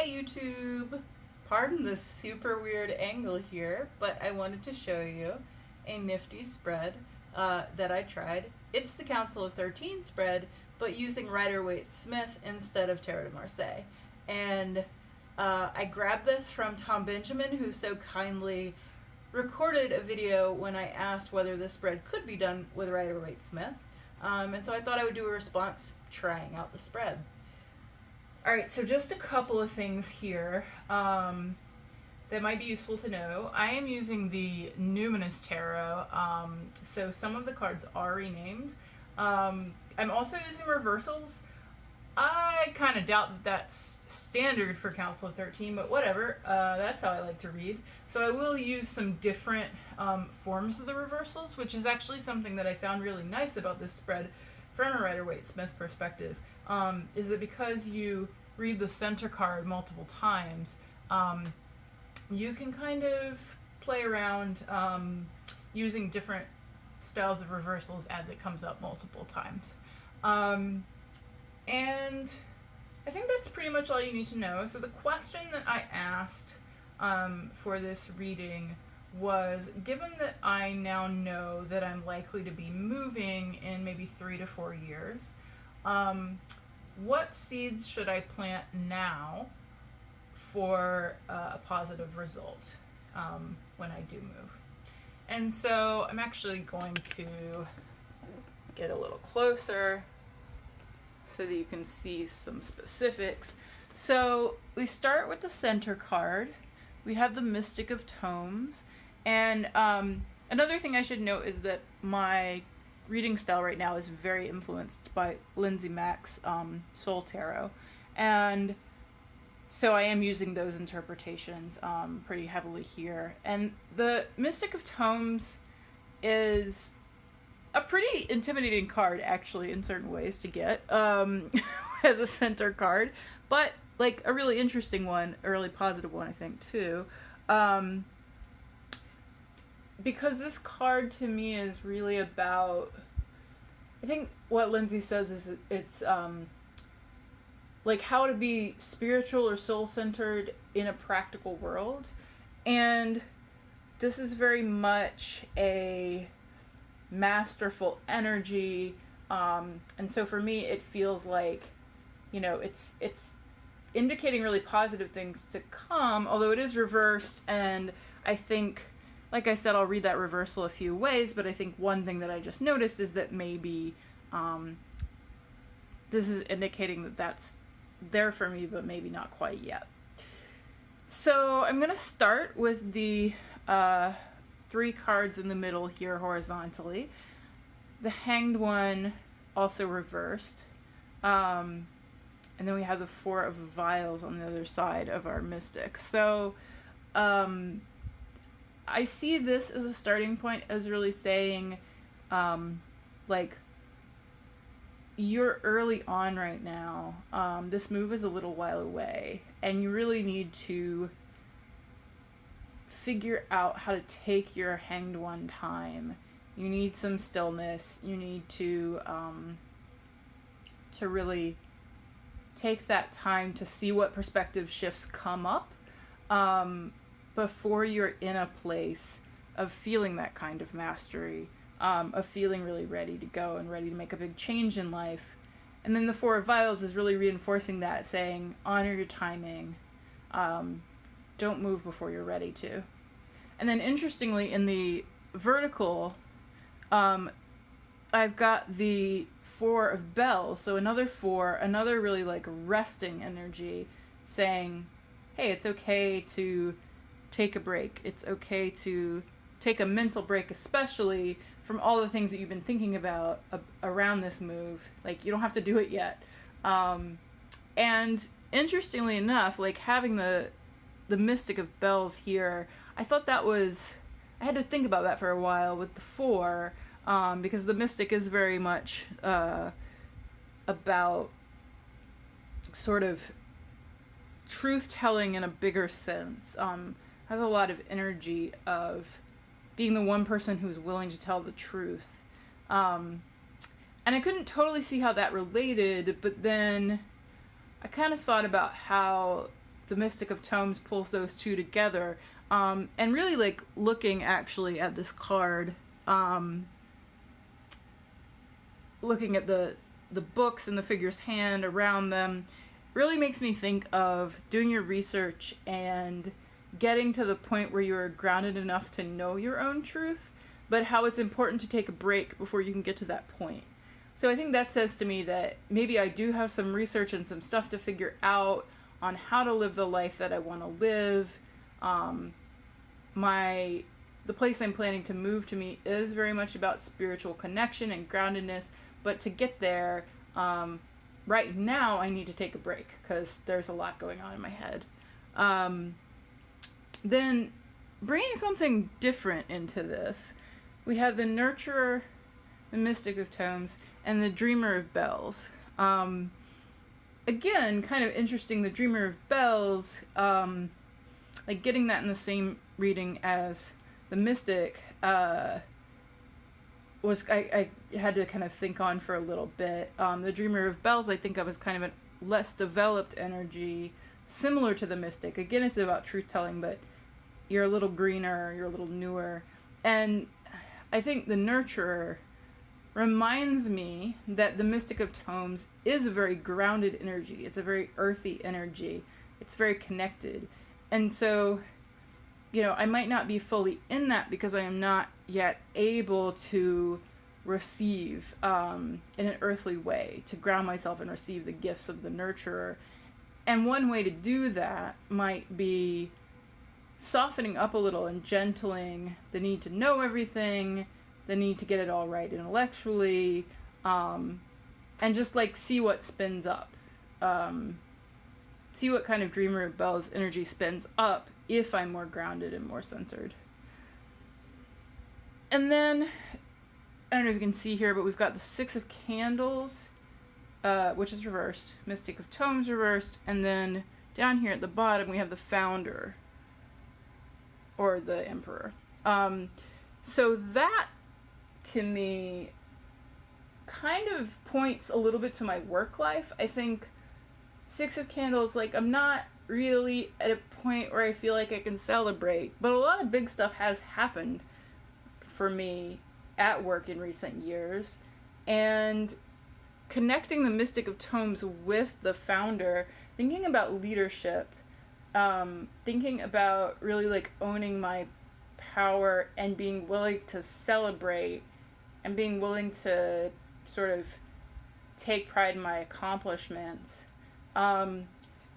Hi YouTube! Pardon this super weird angle here, but I wanted to show you a nifty spread that I tried. It's the Council of 13 spread, but using Rider-Waite Smith instead of Terre de Marseille. And I grabbed this from Tom Benjamin, who so kindly recorded a video when I asked whether this spread could be done with Rider-Waite Smith. And so I thought I would do a response trying out the spread. Alright, so just a couple of things here that might be useful to know. I am using the Numinous Tarot, so some of the cards are renamed. I'm also using reversals. I kind of doubt that that's standard for Council of 13, but whatever. That's how I like to read. So I will use some different forms of the reversals, which is actually something that I found really nice about this spread from a Rider-Waite Smith perspective. Is that because you read the center card multiple times, you can kind of play around using different styles of reversals as it comes up multiple times. And I think that's pretty much all you need to know. So the question that I asked for this reading was, given that I now know that I'm likely to be moving in maybe 3 to 4 years, what seeds should I plant now for a positive result when I do move? And so I'm actually going to get a little closer so that you can see some specifics. So we start with the center card. We have the Mystic of Tomes. And another thing I should note is that my reading style right now is very influenced by Lindsay Mack's Soul Tarot. And so I am using those interpretations pretty heavily here. And the Mystic of Tomes is a pretty intimidating card, actually, in certain ways to get as a center card. But, like, a really interesting one, a really positive one, I think, too. Because this card, to me, is really about... I think what Lindsay says is it's like how to be spiritual or soul-centered in a practical world. And this is very much a masterful energy. And so for me, it feels like, you know, it's indicating really positive things to come, although it is reversed. And I think, like I said, I'll read that reversal a few ways, but I think one thing that I just noticed is that maybe this is indicating that that's there for me, but maybe not quite yet. So I'm going to start with the 3 cards in the middle here horizontally. The Hanged One also reversed. And then we have the 4 of Vials on the other side of our Mystic. So I see this as a starting point as really saying, like, you're early on right now. This move is a little while away, and you really need to figure out how to take your Hanged One time. You need some stillness. You need to really take that time to see what perspective shifts come up before you're in a place of feeling that kind of mastery, of feeling really ready to go and ready to make a big change in life. And then the 4 of Vials is really reinforcing that, saying, honor your timing. Don't move before you're ready to. And then interestingly, in the vertical, I've got the 4 of Bells, so another 4, another really like resting energy, saying, hey, it's okay to take a break. It's okay to take a mental break, especially from all the things that you've been thinking about around this move. Like, you don't have to do it yet. And interestingly enough, like, having the Mystic of Bells here, I thought that was... I had to think about that for a while with the 4, because the Mystic is very much about sort of truth-telling in a bigger sense. Has a lot of energy of being the one person who's willing to tell the truth. And I couldn't totally see how that related, but then I kind of thought about how the Mystic of Tomes pulls those two together. And really, like, looking actually at this card, looking at the books and the figure's hand around them, really makes me think of doing your research and getting to the point where you are grounded enough to know your own truth, but how it's important to take a break before you can get to that point. So I think that says to me that maybe I do have some research and some stuff to figure out on how to live the life that I want to live. The place I'm planning to move to me is very much about spiritual connection and groundedness, but to get there, right now I need to take a break because there's a lot going on in my head. Then bringing something different into this, we have the Nurturer, the Mystic of Tomes, and the Dreamer of Bells. Again, kind of interesting, the Dreamer of Bells, like getting that in the same reading as the Mystic, I had to kind of think on for a little bit. The Dreamer of Bells I think of as kind of a less developed energy, similar to the Mystic. Again, it's about truth-telling, but you're a little greener, you're a little newer. And I think the Nurturer reminds me that the Mystic of Tomes is a very grounded energy. It's a very earthy energy. It's very connected. And so, you know, I might not be fully in that because I am not yet able to receive in an earthly way, to ground myself and receive the gifts of the Nurturer. And one way to do that might be softening up a little and gentling the need to know everything, the need to get it all right intellectually, and just like see what spins up. See what kind of Dreamer of Bells energy spins up if I'm more grounded and more centered. And then, I don't know if you can see here, but we've got the Six of Candles, which is reversed, Mystic of Tomes reversed, and then down here at the bottom we have the Founder, or the Emperor. So that, to me, kind of points a little bit to my work life. I think Six of Candles, like, I'm not really at a point where I feel like I can celebrate, but a lot of big stuff has happened for me at work in recent years, and connecting the Mystic of Tomes with the Founder, thinking about leadership, thinking about really like owning my power and being willing to celebrate and being willing to sort of take pride in my accomplishments.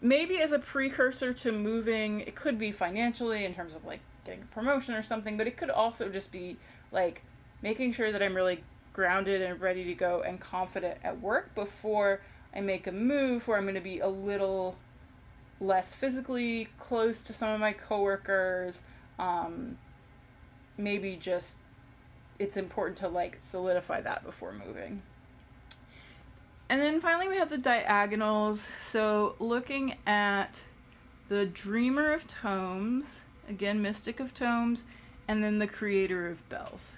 Maybe as a precursor to moving, it could be financially in terms of like getting a promotion or something, but it could also just be like making sure that I'm really grounded and ready to go and confident at work before I make a move where I'm going to be a little less physically close to some of my coworkers. Maybe just it's important to like solidify that before moving. And then finally we have the diagonals. So looking at the Dreamer of Tomes, again Mystic of Tomes, and then the Creator of Bells.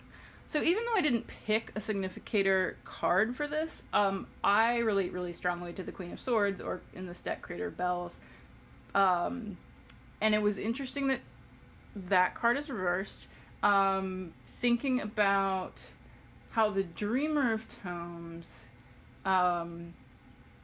So even though I didn't pick a significator card for this, I relate really strongly to the Queen of Swords, or in this deck, Creator of Bells. And it was interesting that that card is reversed. Thinking about how the Dreamer of Tomes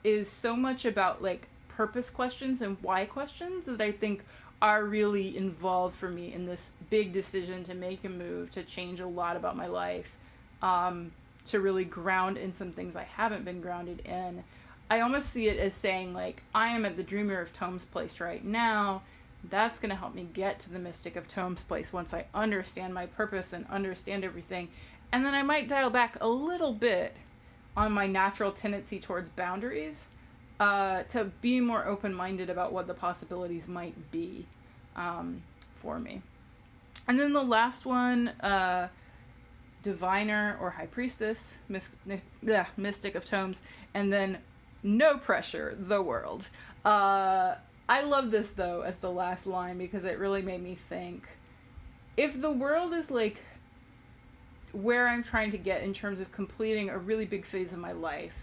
is so much about like purpose questions and why questions that I think are really involved for me in this big decision to make a move, to change a lot about my life, to really ground in some things I haven't been grounded in. I almost see it as saying like, I am at the Dreamer of Tomes place right now. That's going to help me get to the Mystic of Tomes place once I understand my purpose and understand everything. And then I might dial back a little bit on my natural tendency towards boundaries, to be more open-minded about what the possibilities might be for me. And then the last one, Diviner or High Priestess, Mystic of Tomes, and then No Pressure, the World. I love this, though, as the last line, because it really made me think, if the world is like where I'm trying to get in terms of completing a really big phase of my life,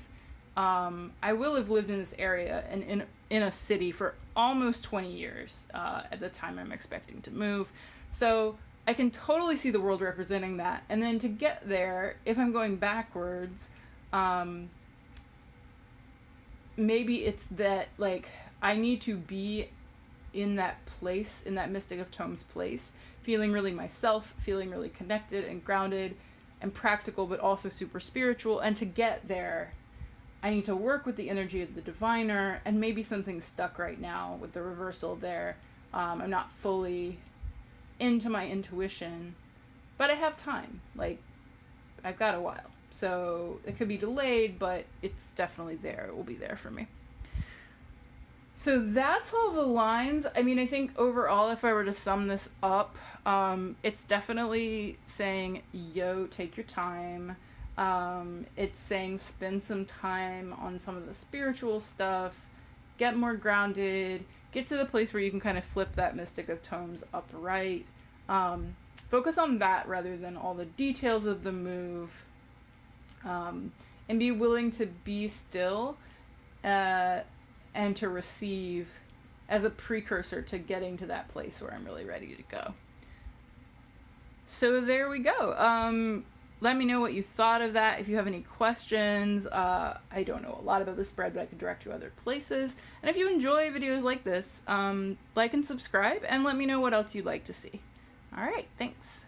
I will have lived in this area and in a city for almost 20 years at the time I'm expecting to move. So I can totally see the world representing that. And then to get there, if I'm going backwards, maybe it's that, like, I need to be in that place, in that Mystic of Tomes place, feeling really myself, feeling really connected and grounded and practical, but also super spiritual. And to get there, I need to work with the energy of the diviner, and maybe something's stuck right now with the reversal there. I'm not fully into my intuition, but I have time. Like, I've got a while. So it could be delayed, but it's definitely there. It will be there for me. So that's all the lines. I mean, I think overall, if I were to sum this up, it's definitely saying, yo, take your time. It's saying spend some time on some of the spiritual stuff, get more grounded, get to the place where you can kind of flip that Mystic of Tomes upright. Focus on that rather than all the details of the move. And be willing to be still and to receive as a precursor to getting to that place where I'm really ready to go. So there we go. Let me know what you thought of that. If you have any questions, I don't know a lot about this spread, but I can direct you other places. And if you enjoy videos like this, like and subscribe, and let me know what else you'd like to see. All right, thanks.